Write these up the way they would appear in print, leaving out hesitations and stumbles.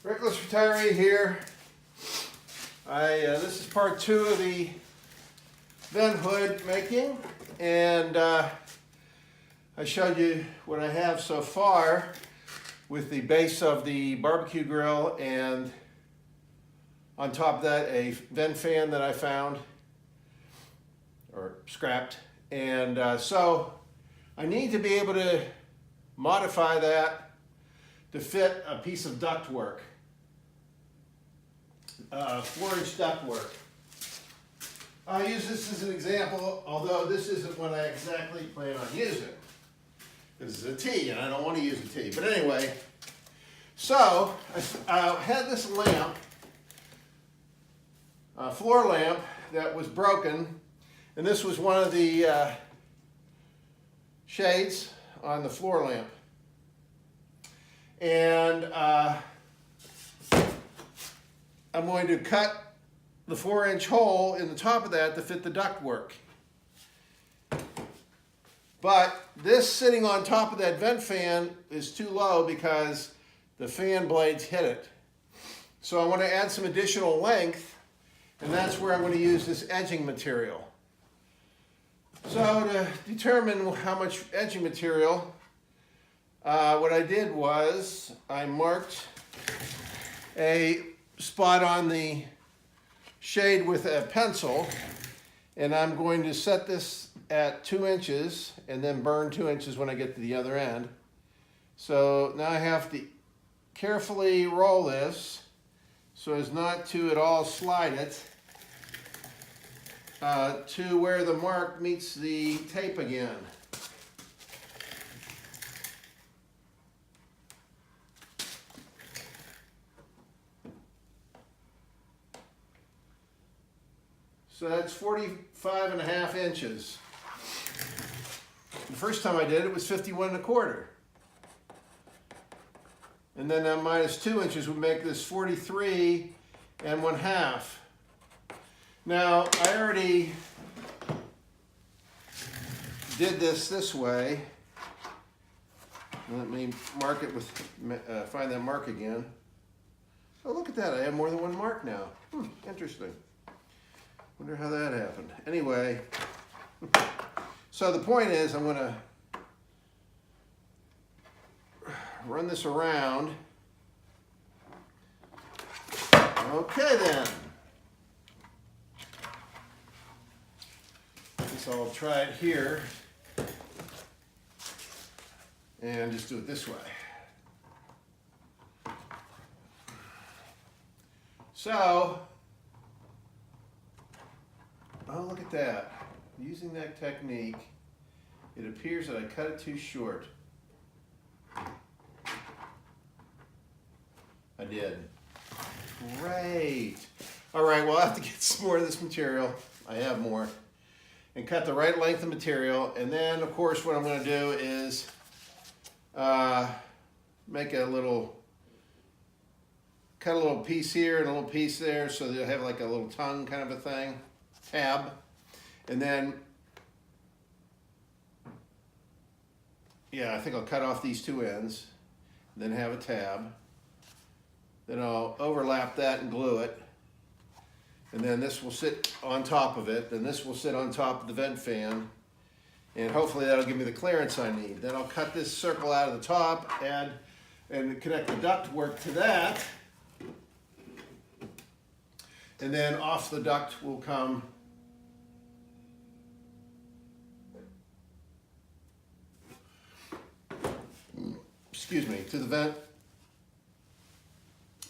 Reckless retiree here. This is part 2 of the vent hood making, and I showed you what I have so far with the base of the barbecue grill, and on top of that a vent fan that I found or scrapped. And so I need to be able to modify that to fit a piece of ductwork. 4-inch ductwork. I'll use this as an example, although this isn't what I exactly plan on using. This is a T, and I don't want to use a T. But anyway, so I had this lamp, a floor lamp that was broken, and this was one of the shades on the floor lamp. And I'm going to cut the 4-inch hole in the top of that to fit the ductwork. But this sitting on top of that vent fan is too low because the fan blades hit it. So I want to add some additional length, and that's where I'm going to use this edging material. So to determine how much edging material, what I did was I marked a spot on the shade with a pencil, and I'm going to set this at 2 inches and then burn 2 inches when I get to the other end. So now I have to carefully roll this so as not to at all slide it to where the mark meets the tape again. So that's 45.5 inches. The first time I did it was 51.25. And then that minus 2 inches would make this 43.5. Now, I already did this way. Let me mark it with, find that mark again. Oh, look at that, I have more than one mark now. Interesting. Wonder how that happened. Anyway, so the point is I'm going to run this around. Okay then. I guess I'll try it here and just do it this way. So, oh, look at that. Using that technique, it appears that I cut it too short. I did. Great. All right, well, I'll have to get some more of this material. I have more. And cut the right length of material. And then, of course, what I'm going to do is make a little, cut a little piece here and a little piece there so that you'll have like a little tongue kind of a thing, tab. And then, yeah, I think I'll cut off these 2 ends, then have a tab. Then I'll overlap that and glue it. And then this will sit on top of it. Then this will sit on top of the vent fan. And hopefully that'll give me the clearance I need. Then I'll cut this circle out of the top, add and connect the ductwork to that. And then off the duct will come to the vent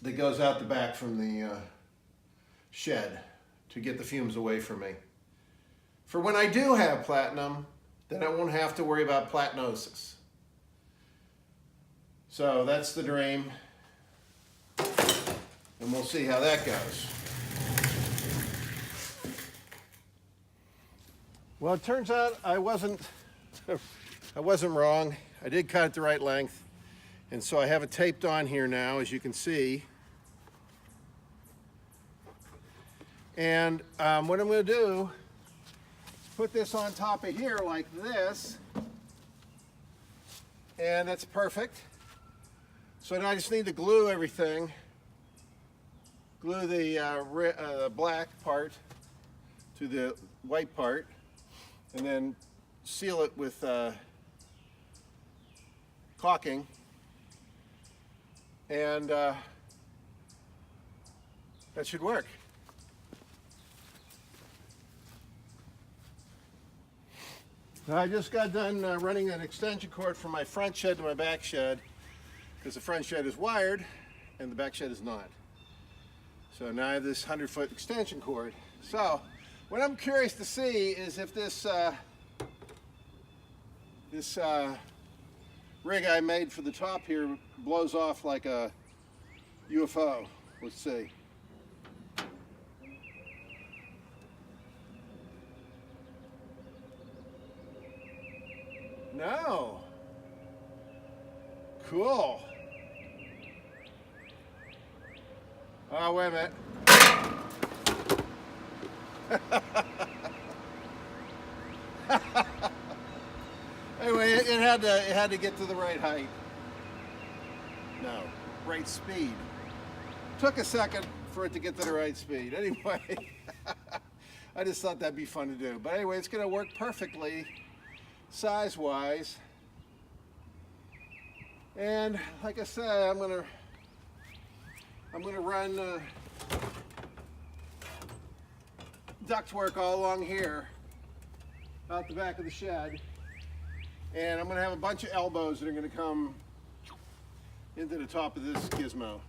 that goes out the back from the shed to get the fumes away from me. For when I do have platinum, then I won't have to worry about platinosis. So that's the dream, and we'll see how that goes. Well, it turns out I wasn't wrong. I did cut it the right length. And so I have it taped on here now, as you can see. And what I'm going to do is put this on top of here like this. And that's perfect. So now I just need to glue everything glue the black part to the white part, and then seal it with caulking, and that should work. I just got done running an extension cord from my front shed to my back shed, because the front shed is wired and the back shed is not. So now I have this 100-foot extension cord. So what I'm curious to see is if this rig I made for the top here blows off like a UFO. Let's see. No. Cool. Oh, wait a minute. Anyway, it had to get to the right height. No, right speed. Took a second for it to get to the right speed. Anyway, I just thought that'd be fun to do. But anyway, it's going to work perfectly size-wise. And like I said, I'm gonna run ductwork all along here, out the back of the shed, and I'm gonna have a bunch of elbows that are gonna come into the top of this gizmo.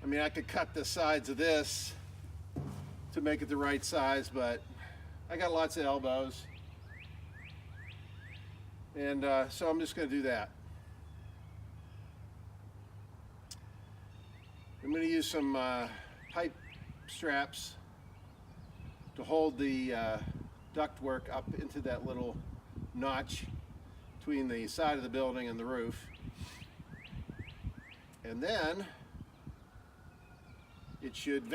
I mean, I could cut the sides of this to make it the right size, but I got lots of elbows. And so I'm just going to do that. I'm going to use some pipe straps to hold the ductwork up into that little notch between the side of the building and the roof. And then it should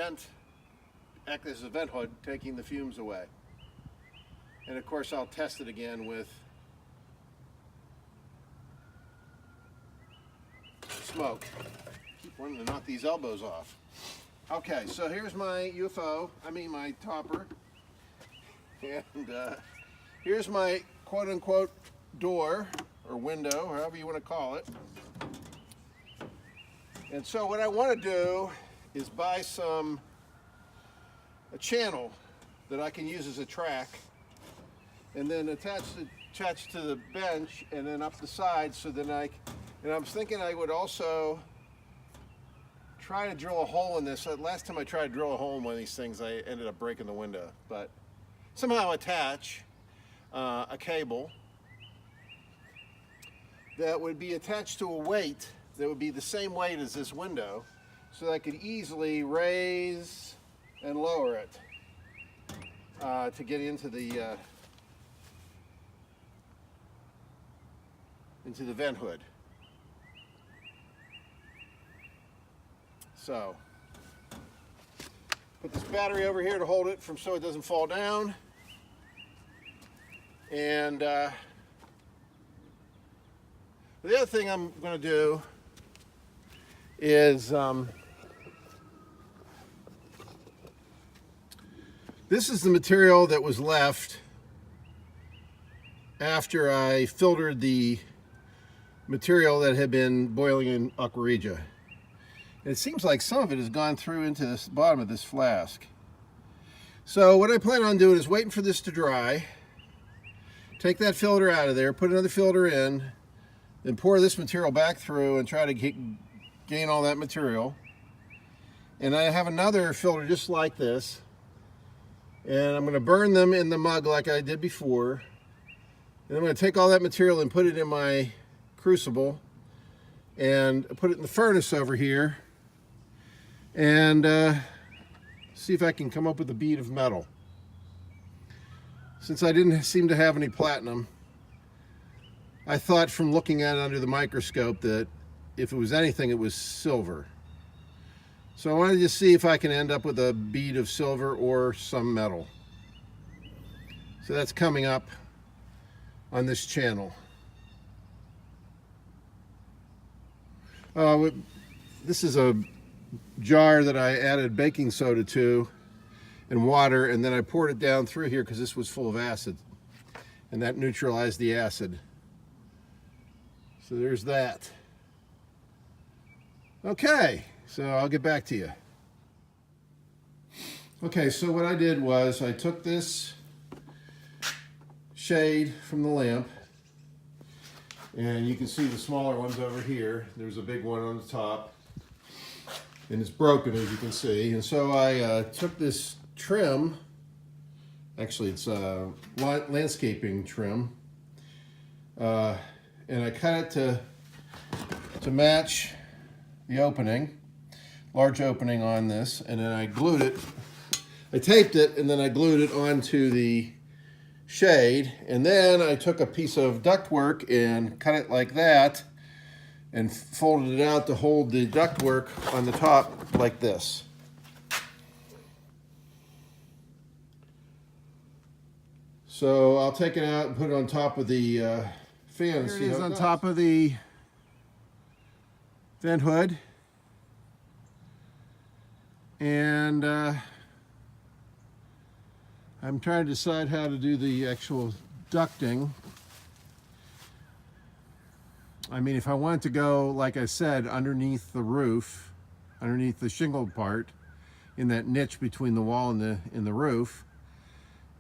act as a vent hood, taking the fumes away. And of course I'll test it again with smoke. Keep wanting to knock these elbows off. Okay, so here's my UFO, my topper. And here's my quote-unquote door or window, however you want to call it. And so what I want to do is buy a channel that I can use as a track, and then attach to the bench and then up the side, so then and I was thinking I would also try to drill a hole in this. Last time I tried to drill a hole in one of these things, I ended up breaking the window. But somehow attach a cable that would be attached to a weight that would be the same weight as this window, so that I could easily raise and lower it to get into the vent hood. So, put this battery over here to hold it so it doesn't fall down. And the other thing I'm going to do is this is the material that was left after I filtered the material that had been boiling in aqua regia. And it seems like some of it has gone through into the bottom of this flask. So what I plan on doing is waiting for this to dry, take that filter out of there, put another filter in, then pour this material back through and try to gain all that material. And I have another filter just like this, and I'm going to burn them in the mug like I did before. And I'm going to take all that material and put it in my crucible and put it in the furnace over here, and see if I can come up with a bead of metal. Since I didn't seem to have any platinum, I thought from looking at it under the microscope that if it was anything, it was silver. So I wanted to just see if I can end up with a bead of silver or some metal. So that's coming up on this channel. this is a jar that I added baking soda to and water, and then I poured it down through here because this was full of acid, and that neutralized the acid. So there's that. Okay, so I'll get back to you. Okay, so what I did was I took this shade from the lamp, and you can see the smaller ones over here. There's a big one on the top, and it's broken, as you can see. And so I took this trim, actually it's landscaping trim, and I cut it to match the opening, large opening on this, and then I glued it. I taped it, and then I glued it onto the shade, and then I took a piece of ductwork and cut it like that and folded it out to hold the ductwork on the top like this. So I'll take it out and put it on top of the fan. Here it is on top of the vent hood, and I'm trying to decide how to do the actual ducting. I mean, if I want to go, like I said, underneath the roof, underneath the shingled part, in that niche between the wall and the roof,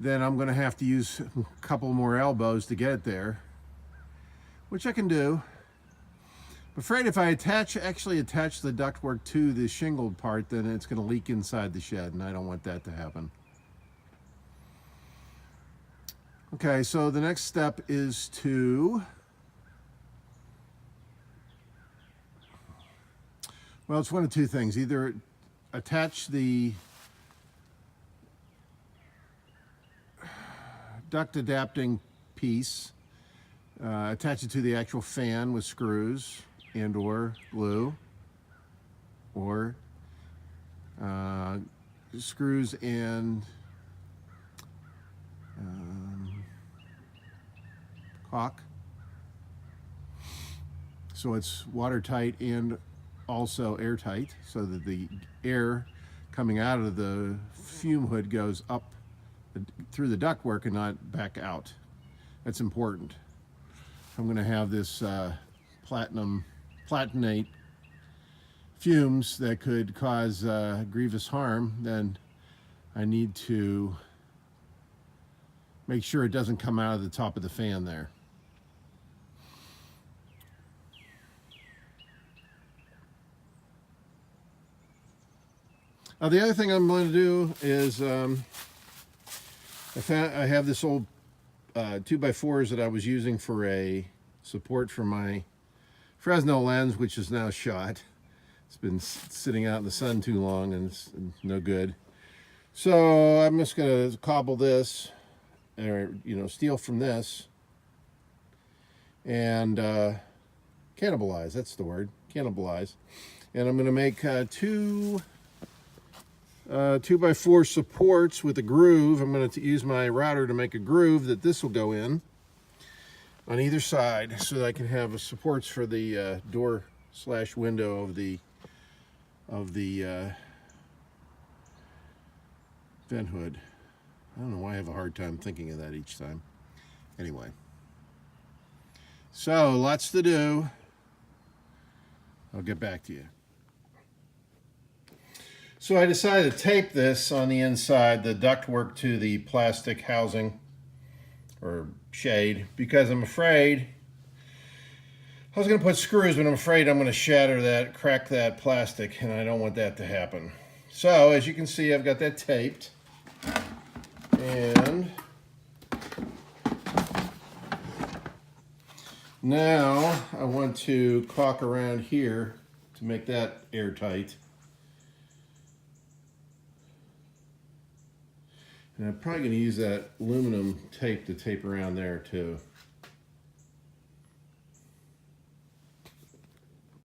then I'm going to have to use a couple more elbows to get it there, which I can do. I'm afraid if I actually attach the ductwork to the shingled part, then it's going to leak inside the shed, and I don't want that to happen. Okay, so the next step is to, well, it's one of two things. Either attach the duct adapting piece, attach it to the actual fan with screws and or glue, or screws and caulk, so it's watertight and also airtight, so that the air coming out of the fume hood goes up through the ductwork and not back out. That's important. I'm going to have this platinate fumes that could cause grievous harm, then I need to make sure it doesn't come out of the top of the fan there. The other thing I'm going to do is I have this old 2x4s that I was using for a support for my Fresnel lens, which is now shot. It's been sitting out in the sun too long and it's no good. So I'm just going to cobble this, or steal from this, and cannibalize. That's the word, cannibalize. And I'm going to make two 2x4 supports with a groove. I'm going to use my router to make a groove that this will go in on either side, so that I can have supports for the door / window of the vent hood. I don't know why I have a hard time thinking of that each time. Anyway, so lots to do. I'll get back to you. So I decided to tape this on the inside, the ductwork to the plastic housing or shade, because I'm afraid, I was going to put screws, but I'm afraid I'm going to shatter that, crack that plastic, and I don't want that to happen. So as you can see, I've got that taped, and now I want to caulk around here to make that airtight. And I'm probably going to use that aluminum tape to tape around there too.